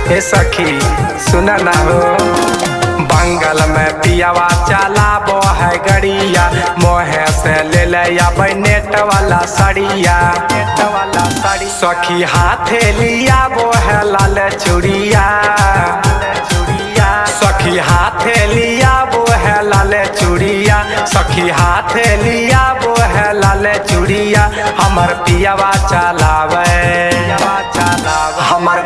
ए सखी सुन ना हो, बंगल में पियावा चलाबो है गड़िया, मोहे से ले लिया नेट वाला सड़िया। सखी हाथे लिया वो है लाल चूड़िया, सखी हाथे लिया वो है लाल चूड़िया, सखी हाथे लिया वो है लाल चूड़िया। हमर पियावा चलावे, हमर